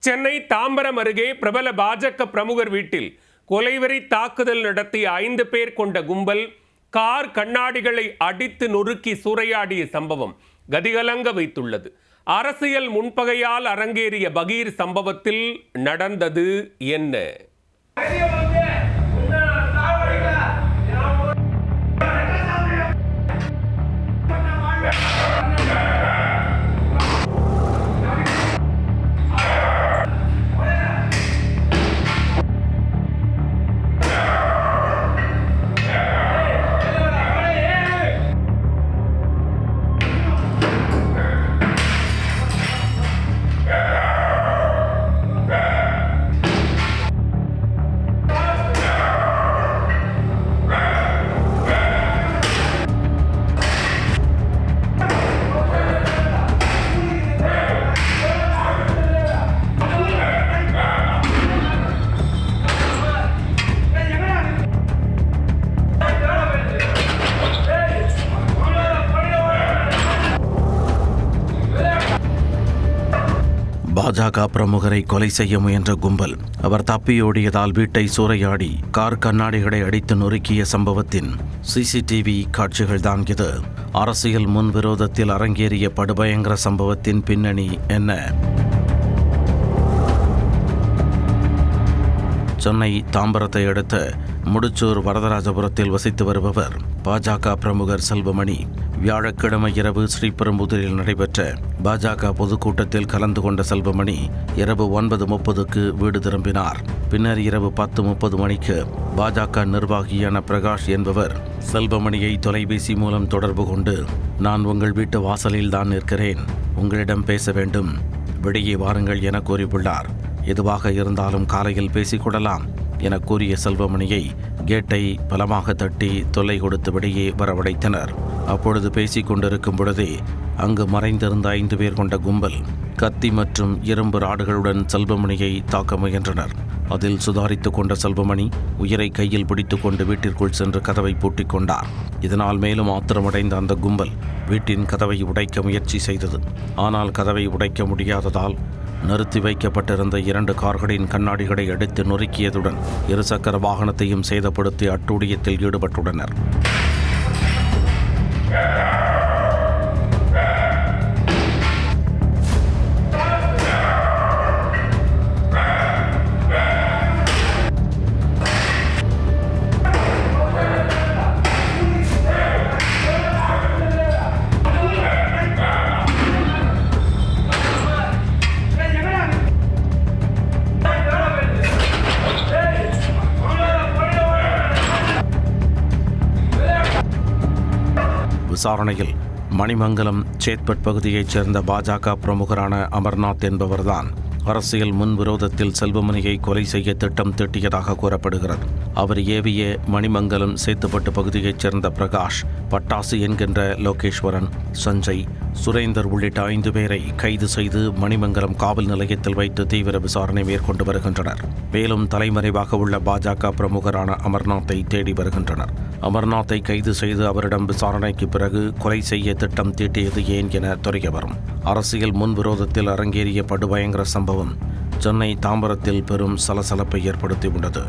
சென்னை தாம்பரம் அருகே பிரபல பாஜக பிரமுகர் வீட்டில் கொலைவெறி தாக்குதல் நடத்திய 5 பேர் கொண்ட கும்பல் கார் கண்ணாடிகளை அடித்து நொறுக்கி சூறையாடிய சம்பவம் கதிகலங்க வைத்துள்ளது. அரசியல் முன்பகையால் அரங்கேறிய பகீர் சம்பவத்தில் நடந்தது என்ன? பாஜக பிரமுகரை கொலை செய்ய முயன்ற கும்பல் அவர் தப்பியோடியதால் வீட்டை சூறையாடி கார் கண்ணாடிகளை அடித்து நொறுக்கிய சம்பவத்தின் சிசிடிவி காட்சிகள்தான் இது. அரசியல் முன்விரோதத்தில் அரங்கேறிய படுபயங்கர சம்பவத்தின் பின்னணி என்ன? சென்னை தாம்பரத்தை அடுத்த முடிச்சூர் வரதராஜபுரத்தில் வசித்து வருபவர் பாஜக பிரமுகர் செல்வமணி. வியாழக்கிழமை இரவு ஸ்ரீபெரும்புதூரில் நடைபெற்ற பாஜக பொதுக்கூட்டத்தில் கலந்து கொண்ட செல்வமணி இரவு 9:30க்கு வீடு திரும்பினார். பின்னர் இரவு 10:30 மணிக்கு பாஜக நிர்வாகியான பிரகாஷ் என்பவர் செல்வமணியை தொலைபேசி மூலம் தொடர்பு கொண்டு, நான் உங்கள் வீட்டு வாசலில் தான் நிற்கிறேன், உங்களிடம் பேச வேண்டும், வெளியே வாருங்கள் என கூறியுள்ளார். எதுவாக இருந்தாலும் காலையில் பேசிக்கொள்ளலாம் என கூறிய செல்வமணியை கேட்டை பலமாக தட்டி தொல்லை கொடுத்து வெளியே வரவழைத்தனர். அப்பொழுது பேசிக் கொண்டிருக்கும் பொழுதே அங்கு மறைந்திருந்த 5 பேர் கொண்ட கும்பல் கத்தி மற்றும் இரும்பு ராடுகளுடன் செல்வமணியை தாக்க முயன்றனர். அதில் சுதாரித்து கொண்ட செல்வமணி உயிரை கையில் பிடித்து கொண்டு வீட்டிற்குள் சென்று கதவை பூட்டிக் கொண்டார். இதனால் மேலும் ஆத்திரமடைந்த அந்த கும்பல் வீட்டின் கதவை உடைக்க முயற்சி செய்தது. ஆனால் கதவை உடைக்க முடியாததால் நிறுத்தி வைக்கப்பட்டிருந்த 2 கார்களின் கண்ணாடிகளை அடித்து நொறுக்கியதுடன் இருசக்கர வாகனத்தையும் சேதப்படுத்தி அட்டூழியத்தில் ஈடுபட்டுள்ளனர். விசாரணையில் மணிமங்கலம் சேத்பட் பகுதியைச் சேர்ந்த பாஜக பிரமுகரான அமர்நாத் என்பவர்தான் அரசியல் முன்விரோதத்தில் செல்வமணியை கொலை செய்ய திட்டம் தீட்டியதாக கூறப்படுகிறது. அவர் ஏவிய மணிமங்கலம் சேத்துப்பட்டு பகுதியைச் சேர்ந்த பிரகாஷ், பட்டாசு என்கின்ற லோகேஸ்வரன், சஞ்சய், சுரேந்தர் உள்ளிட்ட 5 பேரை கைது செய்து மணிமங்கலம் காவல் நிலையத்தில் வைத்து தீவிர விசாரணை மேற்கொண்டு வருகின்றனர். மேலும் தலைமறைவாக உள்ள பாஜக பிரமுகரான அமர்நாத்தை தேடி வருகின்றனர். அமர்நாத்தை கைது செய்து அவரிடம் விசாரணைக்கு பிறகு கொலை செய்ய திட்டம் தீட்டியது ஏன் என தெரிய வரும். அரசியல் முன்விரோதத்தில் அரங்கேறிய படுபயங்கர சம்பவம் சென்னை தாம்பரத்தில் பெரும் சலசலப்பை ஏற்படுத்தியுள்ளது.